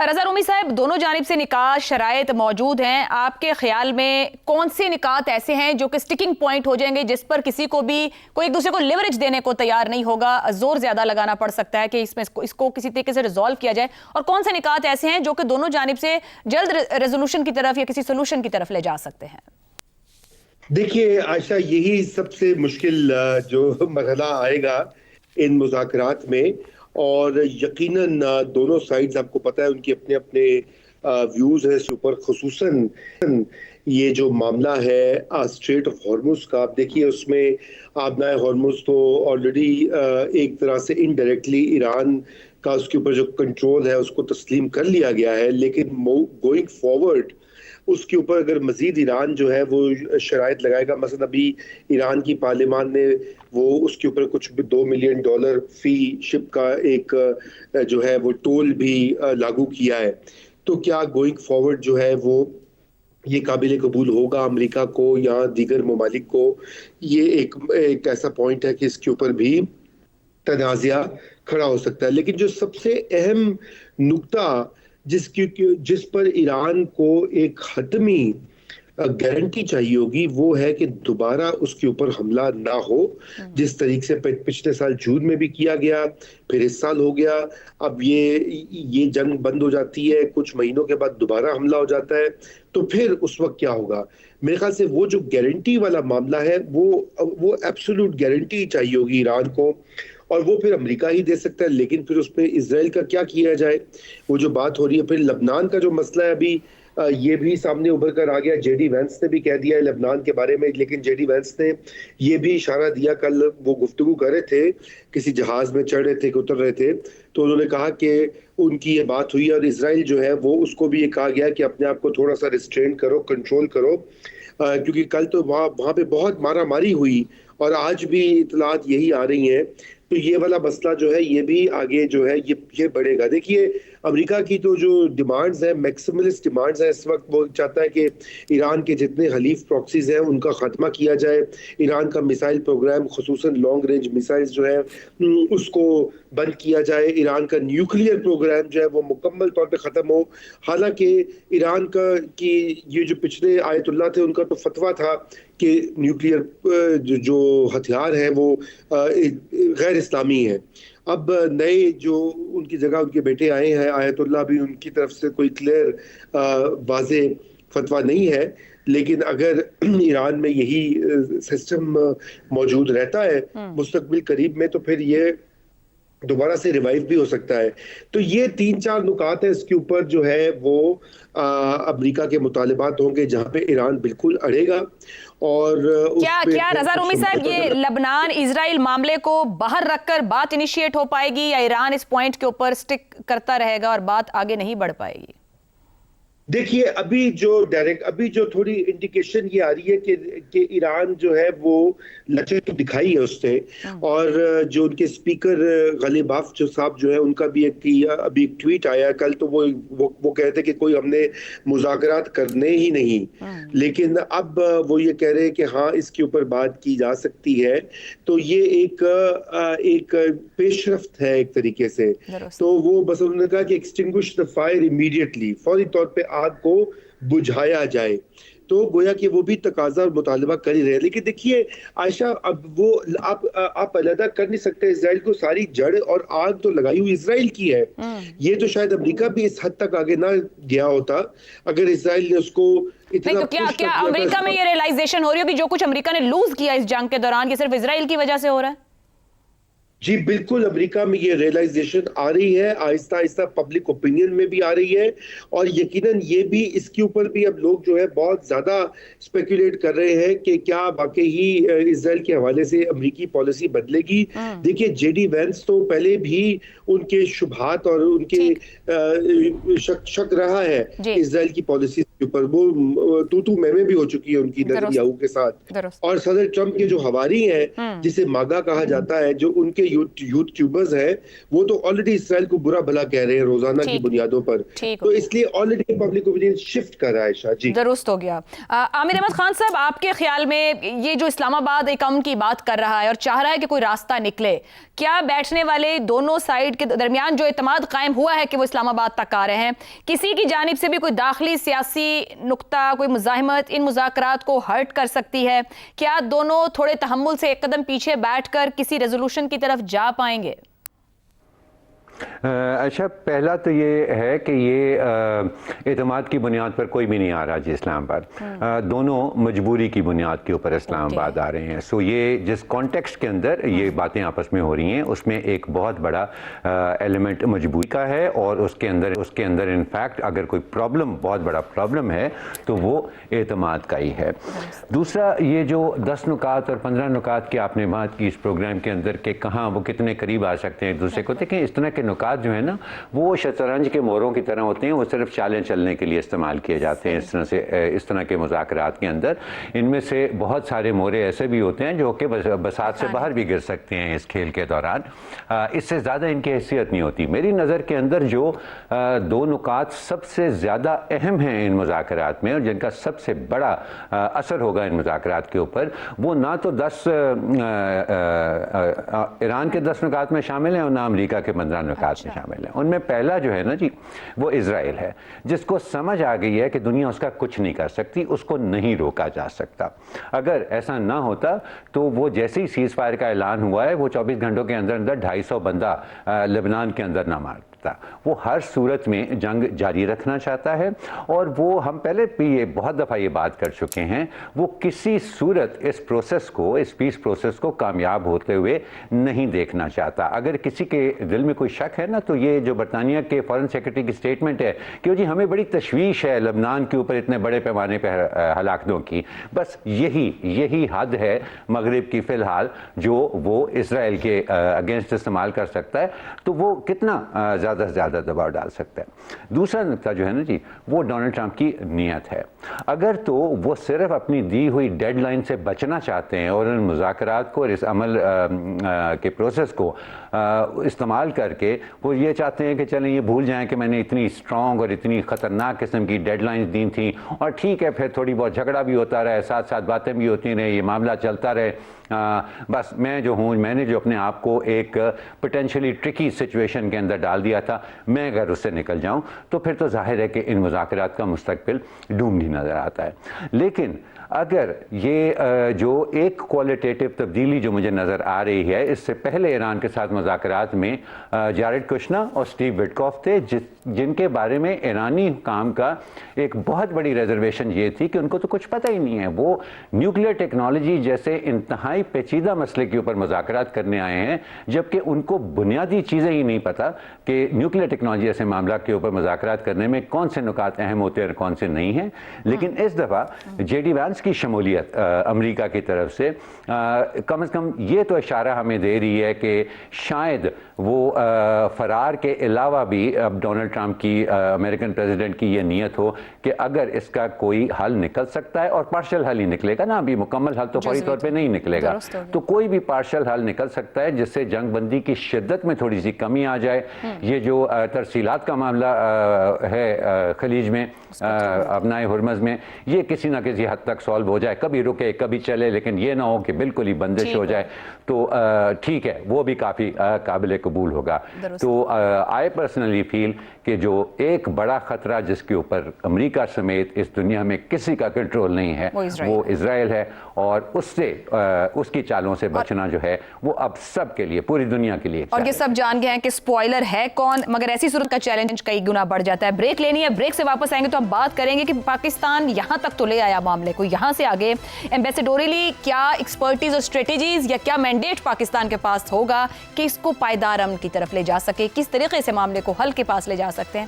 رضا رومی صاحب، دونوں جانب سے نکات شرائط موجود ہیں، آپ کے خیال میں کون سے نکات ایسے ہیں جو کہ سٹکنگ پوائنٹ ہو جائیں گے جس پر کسی کو بھی کوئی ایک دوسرے کو لیوریج دینے کو تیار نہیں ہوگا، زور زیادہ لگانا پڑ سکتا ہے کہ اس کو کسی طریقے سے ریزالو کیا جائے، اور کون سے نکات ایسے ہیں جو کہ دونوں جانب سے جلد ریزولوشن کی طرف یا کسی سولوشن کی طرف لے جا سکتے ہیں؟ دیکھیے عائشہ، یہی سب سے مشکل جو مرحلہ آئے گا ان مذاکرات میں، اور یقیناً دونوں سائیڈز آپ کو پتہ ہے ان کے اپنے اپنے ویوز ہیں اس اوپر، خصوصاً یہ جو معاملہ ہے اسٹریٹ آف ہارمز کا. آپ دیکھیے اس میں آبنائے ہارمز تو آلریڈی ایک طرح سے انڈائریکٹلی ایران کا اس کے اوپر جو کنٹرول ہے اس کو تسلیم کر لیا گیا ہے، لیکن گوئنگ فارورڈ اس کے اوپر اگر مزید ایران جو ہے وہ شرائط لگائے گا، مثلا ابھی ایران کی پارلیمان نے وہ اس کے اوپر کچھ $2 ملین فی شپ کا ایک جو ہے وہ ٹول بھی لاگو کیا ہے، تو کیا گوئنگ فارورڈ جو ہے وہ یہ قابل قبول ہوگا امریکہ کو یا دیگر ممالک کو؟ یہ ایک ایسا پوائنٹ ہے کہ اس کے اوپر بھی تنازعہ کھڑا ہو سکتا ہے. لیکن جو سب سے اہم نکتہ جس پر ایران کو ایک حتمی گارنٹی چاہیے ہوگی وہ ہے کہ دوبارہ اس کے اوپر حملہ نہ ہو، جس طریقے سے پچھلے سال جون میں بھی کیا گیا، پھر اس سال ہو گیا، اب یہ جنگ بند ہو جاتی ہے، کچھ مہینوں کے بعد دوبارہ حملہ ہو جاتا ہے، تو پھر اس وقت کیا ہوگا؟ میرے خیال سے وہ جو گارنٹی والا معاملہ ہے وہ ایبسولوٹ گارنٹی چاہیے ہوگی ایران کو، اور وہ پھر امریکہ ہی دے سکتا ہے. لیکن پھر اس میں اسرائیل کا کیا کیا جائے، وہ جو بات ہو رہی ہے. پھر لبنان کا جو مسئلہ ہے ابھی یہ بھی سامنے ابھر کر آ گیا. جے ڈی وینس نے بھی کہہ دیا ہے لبنان کے بارے میں، لیکن جے ڈی وینس نے یہ بھی اشارہ دیا، کل وہ گفتگو کر رہے تھے، کسی جہاز میں چڑھ رہے تھے کہ اتر رہے تھے، تو انہوں نے کہا کہ ان کی یہ بات ہوئی، اور اسرائیل جو ہے وہ اس کو بھی یہ کہا گیا کہ اپنے آپ کو تھوڑا سا ریسٹرین کرو، کنٹرول کرو، کیونکہ کل تو وہاں پہ بہت مارا ماری ہوئی، اور آج بھی اطلاعات یہی آ رہی ہیں. تو یہ والا مسئلہ جو ہے یہ بھی آگے جو ہے یہ بڑھے گا. دیکھیے امریکہ کی تو جو ڈیمانڈز ہیں، میکسیملسٹ ڈیمانڈز ہیں اس وقت، وہ چاہتا ہے کہ ایران کے جتنے حلیف پراکسیز ہیں ان کا خاتمہ کیا جائے، ایران کا میسائل پروگرام خصوصاً لانگ رینج میسائلز جو ہے اس کو بند کیا جائے، ایران کا نیوکلیئر پروگرام جو ہے وہ مکمل طور پہ ختم ہو. حالانکہ ایران کی یہ جو پچھلے آیت اللہ تھے ان کا تو فتویٰ تھا کہ نیوکلیئر جو ہتھیار ہیں وہ غیر اسلامی ہیں. اب نئے جو ان کی جگہ ان کے بیٹے آئے ہیں آیت اللہ، بھی ان کی طرف سے کوئی کلیئر واضح فتویٰ نہیں ہے، لیکن اگر ایران میں یہی سسٹم موجود رہتا ہے مستقبل قریب میں تو پھر یہ دوبارہ سے ریوائیو بھی ہو سکتا ہے. تو یہ 3-4 نکات ہیں اس کے اوپر جو ہے وہ امریکہ کے مطالبات ہوں گے جہاں پہ ایران بالکل اڑے گا. اور کیا رضا رومی صاحب یہ لبنان اسرائیل معاملے کو باہر رکھ کر بات انیشیٹ ہو پائے گی، یا ایران اس پوائنٹ کے اوپر سٹک کرتا رہے گا اور بات آگے نہیں بڑھ پائے گی؟ دیکھیے ابھی جو تھوڑی انڈیکیشن یہ آ رہی ہے کہ ایران جو ہے وہ لچک تو دکھائی ہے اس نے، اور جو ان کے اسپیکر غالب آف جو صاحب جو ہے ان کا بھی ابھی ایک ٹویٹ آیا کل، تو وہ کہتے کہ کوئی ہم نے مذاکرات کرنے ہی نہیں، لیکن اب وہ یہ کہہ رہے ہیں کہ ہاں اس کے اوپر بات کی جا سکتی ہے. تو یہ ایک پیش رفت ہے ایک طریقے سے. تو وہ بس انہوں نے کہا کہ ایکسٹنگوش دا فائر امیڈیٹلی، فوری طور پہ آگ کو بجھایا جائے. تو گویا کہ وہ بھی تقاضا اور مطالبہ کر ہی رہے. لیکن دیکھیے عائشہ، اب وہ آپ علیحدہ کر نہیں سکتے اسرائیل کو، ساری جڑ اور آگ تو لگائی ہوئی اسرائیل کی ہے. یہ تو شاید امریکہ بھی اس حد تک آگے نہ گیا ہوتا اگر اسرائیل نے اس کو اتنا نہیں. تو کیا امریکہ میں یہ ریلائزیشن ہو رہی ہے کہ جو کچھ امریکہ نے لوز کیا اس جنگ کے دوران یہ صرف اسرائیل کی وجہ سے ہو رہا ہے؟ جی بالکل، امریکہ میں یہ ریلائزیشن آ رہی ہے، آہستہ آہستہ پبلک اوپینین میں بھی آ رہی ہے، اور یقیناً یہ بھی اس کے اوپر بھی اب لوگ جو ہے بہت زیادہ اسپیکولیٹ کر رہے ہیں کہ کیا واقعی ہی اسرائیل کے حوالے سے امریکی پالیسی بدلے گی. دیکھیے جے ڈی وینس تو پہلے بھی ان کے شبہات اور ان کے شک رہا ہے اسرائیل کی پالیسی کے اوپر وہ تو میں بھی ہو چکی ہے ان کی نیتنیاہو کے ساتھ. اور صدر ٹرمپ کے جو ہواری ہیں جسے ماگا کہا جاتا ہے, جو ان کے یوٹیوبرز ہیں, وہ تو آلریڈی اسرائیل کو برا بھلا کہہ رہے ہیں روزانہ کی بنیادوں پر. تو اس لیے آلریڈی پبلک اوپینین شفٹ کر رہا ہے. شاہ جی درست ہو گیا. عامر احمد خان صاحب, آپ کے خیال میں یہ جو اسلام آباد ایک امن کی بات کر رہا ہے اور چاہ رہا ہے کہ کوئی راستہ نکلے, کیا بیٹھنے والے دونوں سائیڈ کے درمیان جو اعتماد قائم ہوا ہے کہ وہ اسلام آباد تک آ رہے ہیں, کسی کی جانب سے بھی کوئی داخلی سیاسی نقطہ, کوئی مزاحمت ان مذاکرات کو ہرٹ کر سکتی ہے؟ کیا دونوں تھوڑے تحمل سے ایک قدم پیچھے بیٹھ کر کسی ریزولوشن کی طرف جا پائیں گے؟ اچھا, پہلا تو یہ ہے کہ یہ اعتماد کی بنیاد پر کوئی بھی نہیں آ رہا جی اسلام آباد, دونوں مجبوری کی بنیاد کے اوپر اسلام آباد آ رہے ہیں. سو یہ جس کانٹیکسٹ کے اندر یہ باتیں آپس میں ہو رہی ہیں اس میں ایک بہت بڑا ایلیمنٹ مجبوری کا ہے, اور اس کے اندر انفیکٹ اگر کوئی پرابلم, بہت بڑا پرابلم ہے تو وہ اعتماد کا ہی ہے. دوسرا, یہ جو 10 نکات اور 15 نکات کی آپ نے بات کی اس پروگرام کے اندر کہ کہاں وہ کتنے قریب آ سکتے ہیں ایک دوسرے کو, دیکھیں اس طرح کے نکات جو ہیں نا وہ شطرنج کے موروں کی طرح ہوتے ہیں, وہ صرف چالیں چلنے کے لیے استعمال کیے جاتے ہیں. اس طرح کے مذاکرات کے اندر ان میں سے بہت سارے مورے ایسے بھی ہوتے ہیں جو کہ بساط سے باہر بھی گر سکتے ہیں اس کھیل کے دوران. اس سے زیادہ ان کی حیثیت نہیں ہوتی. میری نظر کے اندر جو 2 نکات سب سے زیادہ اہم ہیں ان مذاکرات میں اور جن کا سب سے بڑا اثر ہوگا ان مذاکرات کے اوپر, وہ نہ تو ایران کے 10 نکات میں شامل ہیں اور نہ امریکہ کے 15 نکات میں شامل ہیں. ان میں پہلا جو ہے نا جی وہ اسرائیل ہے, جس کو سمجھ آ گئی ہے کہ دنیا اس کا کچھ نہیں کر سکتی, اس کو نہیں روکا جا سکتا. اگر ایسا نہ ہوتا تو وہ جیسے ہی سیز فائر کا اعلان ہوا ہے وہ 24 گھنٹوں کے اندر 250 بندہ لبنان کے اندر نہ مارتا. وہ ہر صورت میں جنگ جاری رکھنا چاہتا ہے, اور وہ ہم پہلے بھی یہ بہت دفعہ یہ بات کر چکے ہیں, وہ کسی صورت اس پروسیس کو, اس پیس پروسیس کو کامیاب ہوتے ہوئے نہیں دیکھنا چاہتا. اگر کسی کے دل میں کوئی شک ہے نا تو یہ جو برطانیہ کے فارن سیکرٹری کی سٹیٹمنٹ ہے کہ جی ہمیں بڑی تشویش ہے لبنان کے اوپر اتنے بڑے پیمانے پہ ہلاکتوں کی, بس یہی حد ہے مغرب کی فی الحال جو وہ اسرائیل کے اگینسٹ استعمال کر سکتا ہے, تو وہ کتنا زیادہ سے زیادہ دباؤ ڈال سکتا ہے. دوسرا نقطہ جو ہے نا جی وہ ڈونلڈ ٹرمپ کی نیت ہے. اگر تو وہ صرف اپنی دی ہوئی ڈیڈ لائن سے بچنا چاہتے ہیں اور ان مذاکرات کو اور اس عمل کے پروسیس کو استعمال کر کے وہ یہ چاہتے ہیں کہ چلیں یہ بھول جائیں کہ میں نے اتنی اسٹرانگ اور اتنی خطرناک قسم کی ڈیڈ لائنز دی تھیں, اور ٹھیک ہے پھر تھوڑی بہت جھگڑا بھی ہوتا رہے, ساتھ ساتھ باتیں بھی ہوتی رہیں, یہ معاملہ چلتا رہے, بس میں جو ہوں, میں نے جو اپنے آپ کو ایک پوٹینشلی ٹرکی سچویشن کے اندر ڈال دیا تھا, میں اگر اس سے نکل جاؤں تو پھر تو ظاہر ہے کہ ان مذاکرات کا مستقبل ڈومڈ ہی نظر آتا ہے. لیکن اگر یہ جو ایک کوالٹیٹیو تبدیلی جو مجھے نظر آ رہی ہے, اس سے پہلے ایران کے ساتھ مذاکرات میں جارڈ کشنا اور اسٹیو وٹکوف تھے, جن کے بارے میں ایرانی حکام کا ایک بہت بڑی ریزرویشن یہ تھی کہ ان کو تو کچھ پتہ ہی نہیں ہے, وہ نیوکلیئر ٹیکنالوجی جیسے انتہائی پیچیدہ مسئلے کے اوپر مذاکرات کرنے آئے ہیں, جبکہ ان کو بنیادی چیزیں ہی نہیں پتہ کہ نیوکلیئر ٹیکنالوجی ایسے معاملات کے اوپر مذاکرات کرنے میں کون سے نکات اہم ہوتے ہیں اور کون سے نہیں ہیں. لیکن اس دفعہ جے ڈی وینس کی شمولیت امریکہ کی طرف سے کم از کم یہ تو اشارہ ہمیں دے رہی ہے کہ شاید وہ فرار کے علاوہ بھی اب ڈونلڈ ٹرمپ کی, امریکن پریزیڈنٹ کی یہ نیت ہو کہ اگر اس کا کوئی حل نکل سکتا ہے, اور پارشل حل ہی نکلے گا نا, ابھی مکمل حل تو فوری طور پہ نہیں نکلے گا, تو کوئی بھی پارشل حل نکل سکتا ہے جس سے جنگ بندی کی شدت میں تھوڑی سی کمی آ جائے. یہ جو ترسیلات کا معاملہ ہے خلیج میں, ابنائے ہرمز میں, یہ کسی نہ کسی حد تک سالو ہو جائے, کبھی رکے کبھی چلے, لیکن یہ نہ ہو کہ بالکل ہی بندش ہو جائے, تو ٹھیک ہے, وہ بھی کافی قابل قبول ہوگا. تو آئی پرسنلی فیل کہ جو ایک بڑا خطرہ جس کے اوپر امریکہ سمیت اس دنیا میں کسی کا کنٹرول نہیں ہے وہ اسرائیل ہے, اور اس سے اس کی چالوں سے بچنا جو ہے وہ اب سب کے لیے, پوری دنیا کے لیے, اور یہ سب جان گئے ہیں کہ سپوائلر ہے کون, مگر ایسی صورت کا چیلنج کئی گنا بڑھ جاتا ہے. بریک لینی ہے, بریک سے واپس آئیں گے تو ہم بات کریں گے کہ پاکستان یہاں تک تو لے آیا معاملے کو, یہاں سے آگے ایمبیسیڈوریلی کیا ایکسپرٹیز اور اسٹریٹجیز یا کیا مینڈیٹ پاکستان کے پاس ہوگا کہ اس کو پائیدار امن کی طرف لے جا سکے, کس طریقے سے معاملے کو حل کے پاس لے جا سکتے ہیں.